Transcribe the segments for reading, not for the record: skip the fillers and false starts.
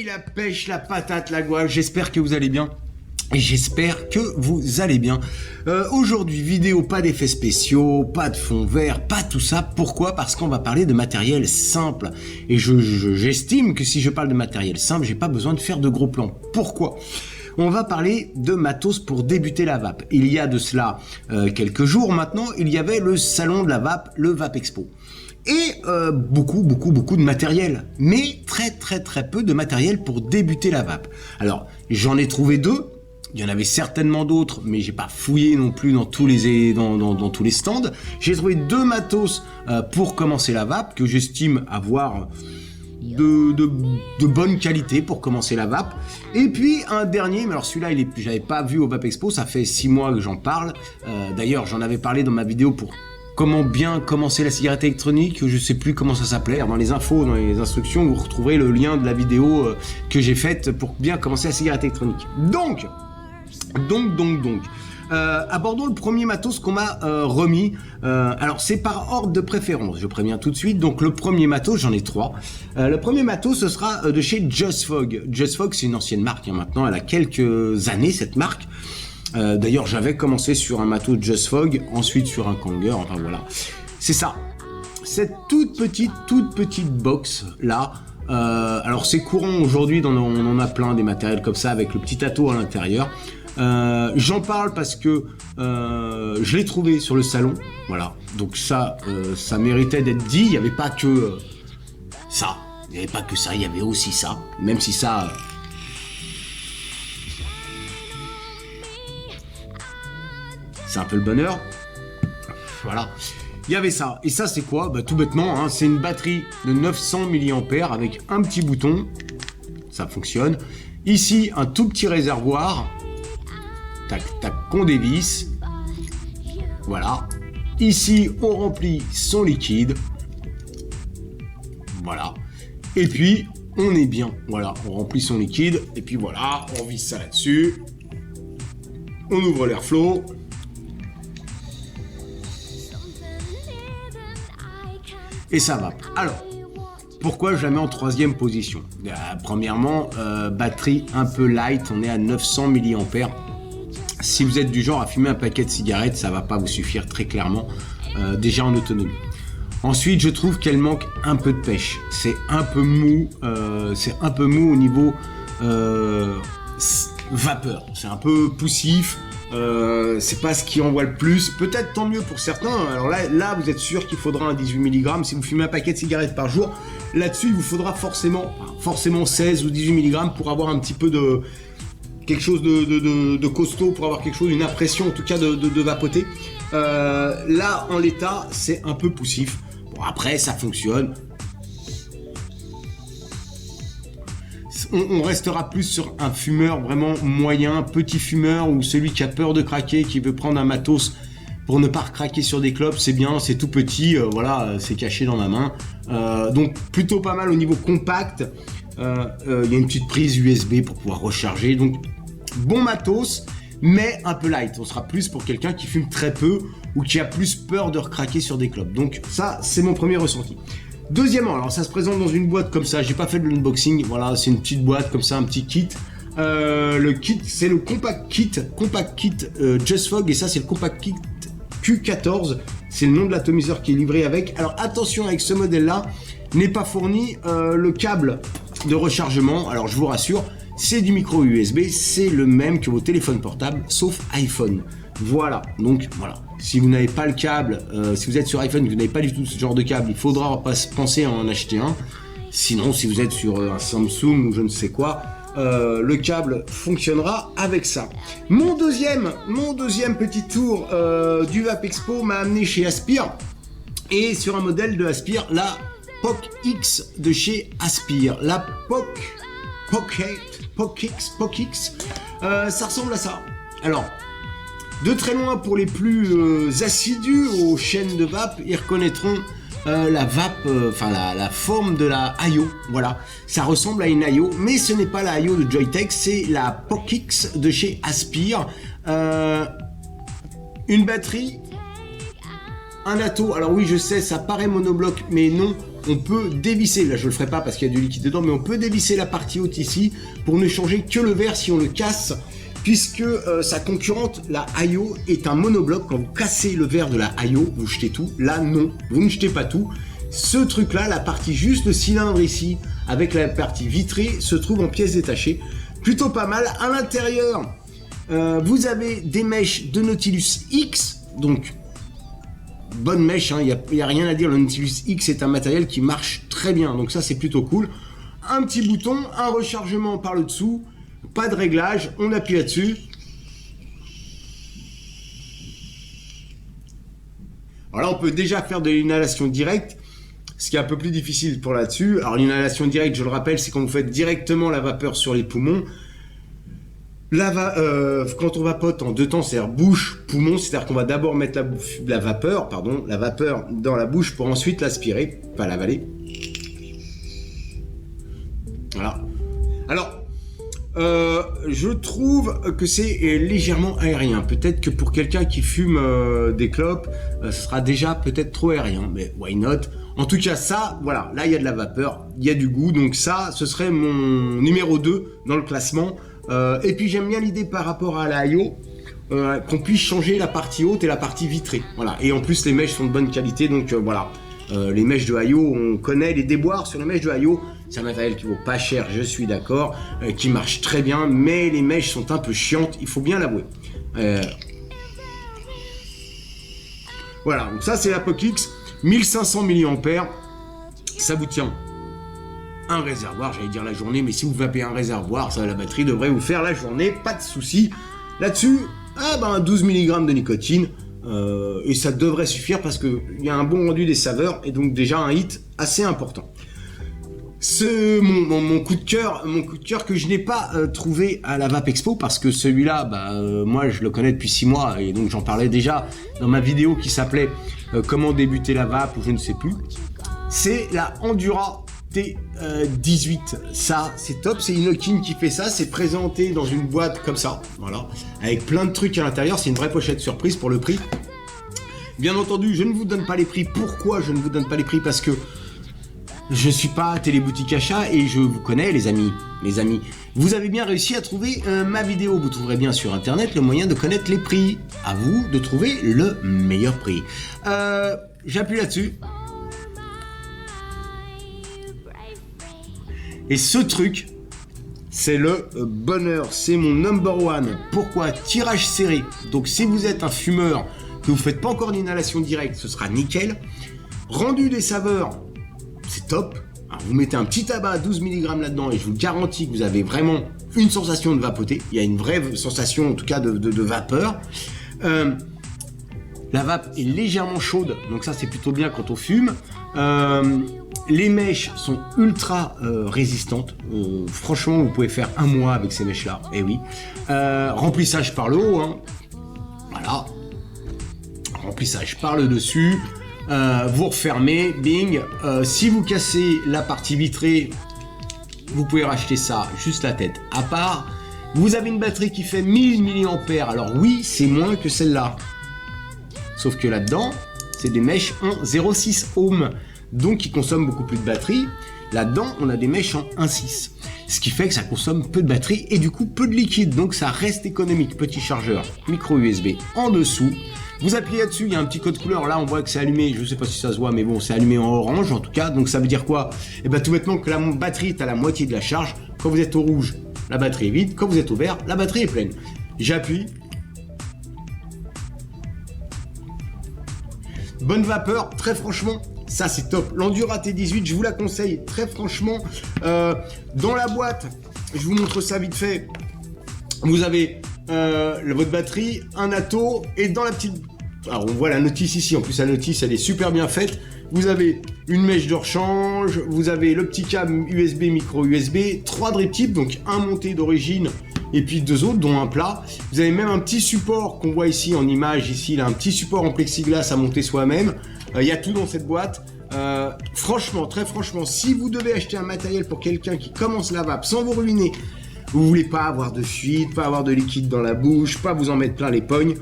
la pêche, la patate, la gouache, j'espère que vous allez bien. Et j'espère que vous allez bien. Aujourd'hui, vidéo, pas d'effets spéciaux, pas de fond vert, pas tout ça. Pourquoi ? Parce qu'on va parler de matériel simple. Et j'estime que si je parle de matériel simple, j'ai pas besoin de faire de gros plans. Pourquoi ? On va parler de matos pour débuter la vape. Il y a de cela quelques jours maintenant, il y avait le salon de la vape, le Vape Expo. Et beaucoup de matériel, mais très peu de matériel pour débuter la vape. Alors, j'en ai trouvé deux. Il y en avait certainement d'autres, mais j'ai pas fouillé non plus dans tous les stands. J'ai trouvé deux matos pour commencer la vape que j'estime avoir de bonne qualité pour commencer la vape. Et puis un dernier, mais alors celui-là, j'avais pas vu au Vape Expo, ça fait 6 mois que j'en parle. D'ailleurs, j'en avais parlé dans ma vidéo pour comment bien commencer la cigarette électronique, je sais plus comment ça s'appelait. Dans les infos, dans les instructions, vous retrouverez le lien de la vidéo que j'ai faite pour bien commencer la cigarette électronique. Donc, abordons le premier matos qu'on m'a remis. Alors c'est par ordre de préférence, je préviens tout de suite. Donc le premier matos, j'en ai 3. Le premier matos, ce sera de chez Just Fog. Just Fog, c'est une ancienne marque, maintenant elle a quelques années cette marque. D'ailleurs j'avais commencé sur un matos Just Fog, ensuite sur un Kanger, enfin voilà. C'est ça, cette toute petite box là. Alors c'est courant aujourd'hui, on en a plein des matériels comme ça avec le petit ato à l'intérieur. J'en parle parce que je l'ai trouvé sur le salon, voilà. Donc ça méritait d'être dit. Il n'y avait pas que ça, il y avait aussi ça. Même si ça, c'est un peu le bonheur. Voilà. Il y avait ça. Et ça, c'est quoi ? Tout bêtement, hein, c'est une batterie de 900 mAh avec un petit bouton. Ça fonctionne. Ici, un tout petit réservoir. Tac, qu'on dévisse. Voilà. Ici, on remplit son liquide. Voilà. Et puis, on est bien. Voilà, on remplit son liquide. Et puis voilà, on visse ça là-dessus. On ouvre l'airflow. Et ça va. Alors, pourquoi je la mets en 3e position ? Premièrement, batterie un peu light. On est à 900 mAh. Si vous êtes du genre à fumer un paquet de cigarettes, ça va pas vous suffire très clairement, déjà en autonomie. Ensuite, je trouve qu'elle manque un peu de pêche. C'est un peu mou au niveau vapeur. C'est un peu poussif. C'est pas ce qui envoie le plus. Peut-être tant mieux pour certains. Alors là, vous êtes sûr qu'il faudra un 18 mg. Si vous fumez un paquet de cigarettes par jour, là-dessus, il vous faudra forcément 16 ou 18 mg pour avoir un petit peu de quelque chose de costaud, pour avoir quelque chose, une impression en tout cas de vapoter. Là, en l'état, c'est un peu poussif. Bon, après, ça fonctionne. On restera plus sur un fumeur vraiment moyen, petit fumeur, ou celui qui a peur de craquer, qui veut prendre un matos pour ne pas craquer sur des clopes. C'est bien, c'est tout petit, voilà, c'est caché dans ma main. Donc plutôt pas mal au niveau compact. Il y a une petite prise USB pour pouvoir recharger. Donc bon matos, mais un peu light. On sera plus pour quelqu'un qui fume très peu ou qui a plus peur de recraquer sur des clopes. Donc ça, c'est mon premier ressenti. Deuxièmement, alors ça se présente dans une boîte comme ça. J'ai pas fait de l'unboxing. Voilà, c'est une petite boîte comme ça, un petit kit. Le kit, c'est le Compact Kit Just Fog, et ça, c'est le Compact Kit Q14. C'est le nom de l'atomiseur qui est livré avec. Alors attention, avec ce modèle-là, n'est pas fourni le câble de rechargement. Alors je vous rassure, c'est du micro USB, c'est le même que vos téléphones portables, sauf iPhone. Voilà, donc voilà. Si vous n'avez pas le câble, si vous êtes sur iPhone, vous n'avez pas du tout ce genre de câble, il faudra penser à en acheter un. Sinon, si vous êtes sur un Samsung ou je ne sais quoi, le câble fonctionnera avec ça. Mon deuxième petit tour du Vape Expo m'a amené chez Aspire, et sur un modèle de Aspire, la POC X de chez Aspire. La POC X, ça ressemble à ça. Alors, de très loin, pour les plus assidus aux chaînes de vape, ils reconnaîtront la vape, la forme de la IO. Voilà, ça ressemble à une IO, mais ce n'est pas la IO de Joytech, c'est la POC X de chez Aspire. Une batterie, un ato. Alors oui, je sais, ça paraît monobloc, mais non. on peut dévisser, là je le ferai pas parce qu'il y a du liquide dedans, mais on peut dévisser la partie haute ici pour ne changer que le verre si on le casse, puisque sa concurrente, la Ayo, est un monobloc. Quand vous cassez le verre de la Ayo, vous jetez tout. Là, non, vous ne jetez pas tout. Ce truc-là, la partie juste le cylindre ici, avec la partie vitrée, se trouve en pièces détachées. Plutôt pas mal. À l'intérieur, vous avez des mèches de Nautilus X, donc bonne mèche, il n'y a rien à dire. Le Nautilus X est un matériel qui marche très bien, donc ça c'est plutôt cool. Un petit bouton, un rechargement par le dessous, pas de réglage, on appuie là-dessus. Alors là, on peut déjà faire de l'inhalation directe, ce qui est un peu plus difficile pour là-dessus. Alors l'inhalation directe, je le rappelle, c'est quand vous faites directement la vapeur sur les poumons. Quand on vapote en 2 temps, c'est-à-dire bouche, poumon, c'est-à-dire qu'on va d'abord mettre la vapeur dans la bouche pour ensuite l'aspirer, pas l'avaler. Voilà. Alors, je trouve que c'est légèrement aérien. Peut-être que pour quelqu'un qui fume des clopes, ce sera déjà peut-être trop aérien, mais why not? En tout cas, ça, voilà, là il y a de la vapeur, il y a du goût, donc ça, ce serait mon numéro 2 dans le classement. Et puis j'aime bien l'idée par rapport à la Ayo, qu'on puisse changer la partie haute et la partie vitrée. Voilà. Et en plus les mèches sont de bonne qualité, donc voilà. Les mèches de Ayo, on connaît les déboires sur les mèches de Ayo. C'est un matériel qui vaut pas cher, je suis d'accord, qui marche très bien, mais les mèches sont un peu chiantes, il faut bien l'avouer. Voilà, donc ça c'est la POC-X, 1500 mAh, ça vous tient un réservoir, j'allais dire la journée, mais si vous vapez un réservoir, ça, la batterie devrait vous faire la journée, pas de souci. Là-dessus, 12 mg de nicotine, et ça devrait suffire parce qu'il y a un bon rendu des saveurs, et donc déjà un hit assez important. Mon coup de cœur que je n'ai pas trouvé à la Vape Expo, parce que celui-là, moi je le connais depuis 6 mois, et donc j'en parlais déjà dans ma vidéo qui s'appelait comment débuter la vape, ou je ne sais plus, c'est la Endura T18. Ça c'est top, c'est Inokin qui fait ça, c'est présenté dans une boîte comme ça, voilà, avec plein de trucs à l'intérieur, c'est une vraie pochette surprise pour le prix. Bien entendu, je ne vous donne pas les prix. Pourquoi je ne vous donne pas les prix? Parce que je suis pas téléboutique achat et je vous connais les amis. Vous avez bien réussi à trouver ma vidéo, vous trouverez bien sur internet le moyen de connaître les prix. À vous de trouver le meilleur prix. J'appuie là-dessus. Et ce truc, c'est le bonheur, c'est mon number one. Pourquoi? Tirage serré. Donc si vous êtes un fumeur, que vous faites pas encore d'inhalation directe, ce sera nickel. Rendu des saveurs, c'est top. Alors, vous mettez un petit tabac à 12 mg là-dedans et je vous garantis que vous avez vraiment une sensation de vapoter. Il y a une vraie sensation en tout cas de vapeur. La vape est légèrement chaude, donc ça c'est plutôt bien quand on fume. Les mèches sont ultra résistantes. Franchement, vous pouvez faire 1 mois avec ces mèches-là. Eh oui. Remplissage par le haut. Hein. Voilà. Remplissage par le dessus. Vous refermez. Bing. Si vous cassez la partie vitrée, vous pouvez racheter ça juste la tête à part. Vous avez une batterie qui fait 1000 mAh. Alors oui, c'est moins que celle-là. Sauf que là-dedans, c'est des mèches en 0,6 ohm. Donc qui consomment beaucoup plus de batterie. Là-dedans, on a des mèches en 1,6. Ce qui fait que ça consomme peu de batterie et du coup peu de liquide. Donc ça reste économique. Petit chargeur micro USB en dessous. Vous appuyez là-dessus, il y a un petit code couleur. Là, on voit que c'est allumé. Je ne sais pas si ça se voit, mais bon, c'est allumé en orange en tout cas. Donc ça veut dire quoi? Eh bien tout bêtement que la batterie est à la moitié de la charge. Quand vous êtes au rouge, la batterie est vide. Quand vous êtes au vert, la batterie est pleine. J'appuie. Bonne vapeur, très franchement. Ça c'est top, l'Endura T18, je vous la conseille très franchement. Dans la boîte, je vous montre ça vite fait. Vous avez votre batterie, un atto et dans la petite... Alors on voit la notice ici, en plus la notice elle est super bien faite. Vous avez une mèche de rechange, vous avez le petit câble USB, micro USB, 3 drip tips, donc un monté d'origine et puis 2 autres dont un plat. Vous avez même un petit support qu'on voit ici en image, ici, là, un petit support en plexiglas à monter soi-même. Il y a tout dans cette boîte. Franchement, très franchement, si vous devez acheter un matériel pour quelqu'un qui commence la vape sans vous ruiner, vous voulez pas avoir de fuite, pas avoir de liquide dans la bouche, pas vous en mettre plein les pognes,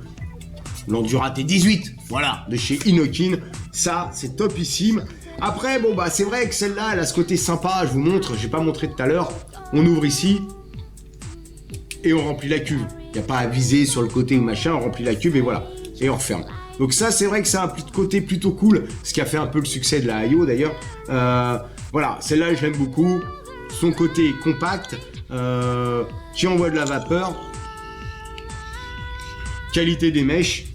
l'Endura T18, voilà, de chez Inokin, ça c'est topissime. Après, bon, bah, c'est vrai que celle-là, elle a ce côté sympa. Je vous montre, j'ai pas montré tout à l'heure. On ouvre ici et on remplit la cuve. Il n'y a pas à viser sur le côté ou machin, on remplit la cuve et voilà. Et on referme. Donc ça, c'est vrai que c'est un côté plutôt cool, ce qui a fait un peu le succès de la IO d'ailleurs. Voilà, celle-là, je l'aime beaucoup. Son côté compact, qui envoie de la vapeur. Qualité des mèches.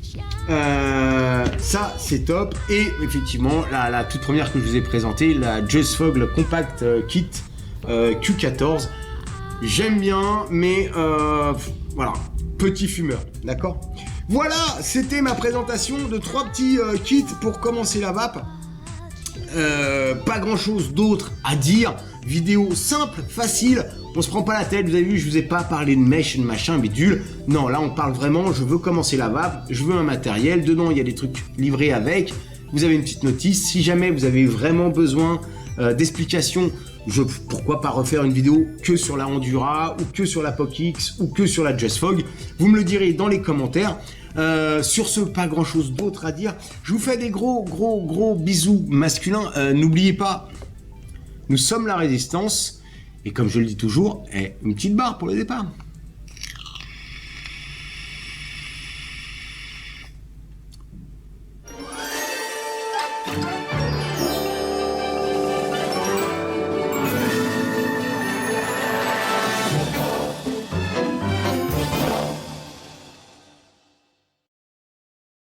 Ça, c'est top. Et effectivement, la toute première que je vous ai présentée, la JustFog, le Compact Kit Q14. J'aime bien, mais voilà, petit fumeur, d'accord? Voilà, c'était ma présentation de 3 petits kits pour commencer la vape. Pas grand chose d'autre à dire. Vidéo simple, facile, on se prend pas la tête. Vous avez vu, je vous ai pas parlé de mèche, de machin, bidule. Non, là on parle vraiment, je veux commencer la vape, je veux un matériel. Dedans il y a des trucs livrés avec. Vous avez une petite notice. Si jamais vous avez vraiment besoin d'explications, pourquoi pas refaire une vidéo que sur la Endura ou que sur la POC-X ou que sur la JustFog. Vous me le direz dans les commentaires. Sur ce, pas grand chose d'autre à dire. Je vous fais des gros bisous masculins. N'oubliez pas, nous sommes la résistance. Et comme je le dis toujours, une petite barre pour le départ.